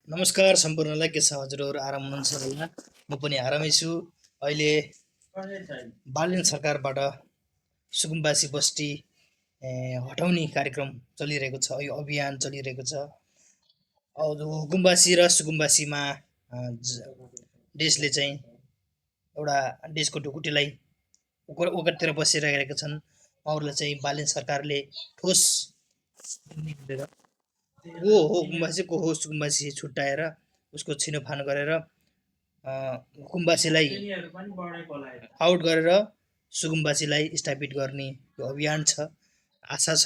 नमस्कार सम्पूर्णलाई के छ हजुरहरू आराम हुनुहुन्छ होला। म पनि आरामै छु। अहिले बालिन सरकारबाट सुकुम्बासी बस्ती हटाउने कार्यक्रम चलिरहेको छ, यो अभियान चलिरहेको छ। हुकुमबासी र सुकुम्बासीमा देशले चाहिँ एउटा देशको ढुकुटीलाई ओगटेर बसिरहेका छन्। उहाँहरूलाई चाहिँ बालिन सरकारले ठोस को हो गुम्बासी को हो सुकुम्बासी छुट्याएर उसको छिनोफानो गरेर हुकुमबासीलाई आउट गरेर सुकुम्बासीलाई स्थापित गर्ने यो अभियान छ। आशा छ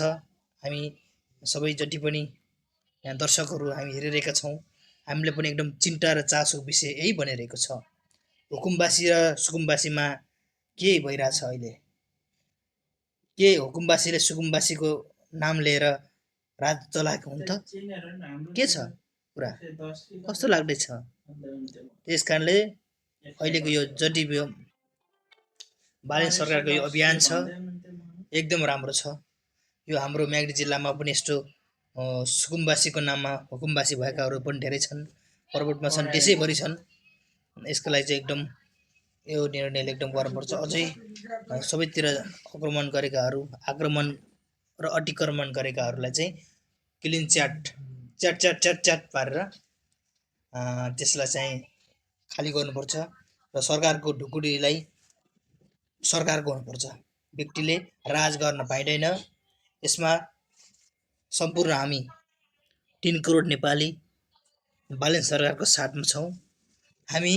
हामी सबै जति पनि यहाँ दर्शकहरू हामी हेरिरहेका छौँ, हामीले पनि एकदम चिन्ता र चासोको विषय यही बनिरहेको छ। हुकुमबासी र सुकुम्बासीमा के भइरहेछ अहिले? के हुकुमबासीले सुकुम्बासीको नाम लिएर राज चलाएको हुन् त? के छ कुरा? कस्तो लाग्दैछ? त्यस कारणले अहिलेको यो जति यो बालिन सरकारको यो अभियान छ एकदम राम्रो छ। यो हाम्रो म्याग्दी जिल्लामा पनि यस्तो सुकुम्बासीको नाममा हुकुमबासी भएकाहरू पनि धेरै छन्, प्रवर्तमा छन्, देशैभरि छन्। यसको लागि चाहिँ एकदम यो निर्णयले एकदम गर्नुपर्छ। अझै सबैतिर आक्रमण र अतिक्रमण गरेकाहरूलाई चाहिँ क्लिन च्याट पारेर त्यसलाई चाहिँ खाली गर्नुपर्छ र सरकारको ढुकुटीलाई सरकारको हुनुपर्छ। व्यक्तिले राज गर्न पाइँदैन। यसमा सम्पूर्ण हामी 3 करोड नेपाली बालिन सरकारको साथमा छौँ। हामी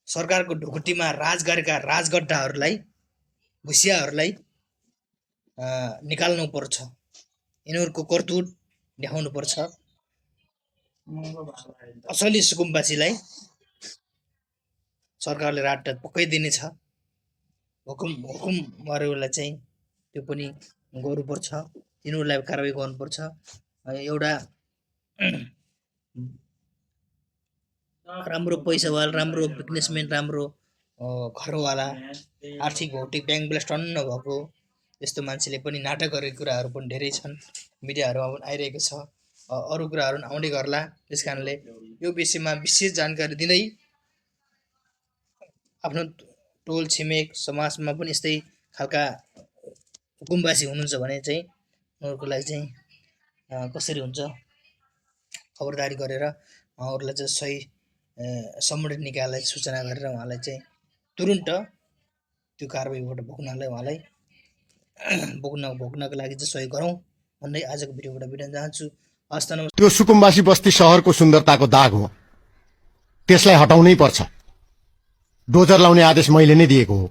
सरकारको ढुकुटीमा राज गरेका राजगड्डाहरूलाई, भुसियाहरूलाई निकाल्नु पर्छ। यिनीहरूको करतुत देखाउनु पर्छ। असली सुकुम्बासीलाई सरकारले राट पक्कै दिनेछ। हुकुमहरूलाई चाहिँ त्यो पनि गर्नुपर्छ, यिनीहरूलाई कारबाही गर्नुपर्छ। एउटा राम्रो पैसावाला, राम्रो बिजनेसम्यान, राम्रो घरवाला, आर्थिक भौतिक ब्याङ्क ब्यालेन्स टन्न नभएको यस्तो मान्छेले पनि नाटक गरेको कुराहरू पनि धेरै छन्, मिडियाहरूमा पनि आइरहेको छ। अरू कुराहरू पनि आउँदै गर्ला। त्यस कारणले यो विषयमा विशेष जानकारी दिँदै आफ्नो टोल छिमेक समाजमा पनि यस्तै खालका हुकुमबासी हुनुहुन्छ भने चाहिँ उनीहरूको लागि चाहिँ कसरी हुन्छ खबरदारी गरेर उहाँहरूलाई चाहिँ सही सम्बन्धित निकायलाई सूचना गरेर उहाँलाई चाहिँ तुरुन्त त्यो कारबाहीबाट भोग्नको लागि चाहिँ सहयोग गरौँ भन्दै आजको भिडियोबाट बिदा चाहन्छु। हस्त नमस्कार। त्यो सुकुम्बासी बस्ती शहरको सुन्दरताको दाग हो, त्यसलाई हटाउनै पर्छ। डोजर लाउने आदेश मैले नै दिएको हो।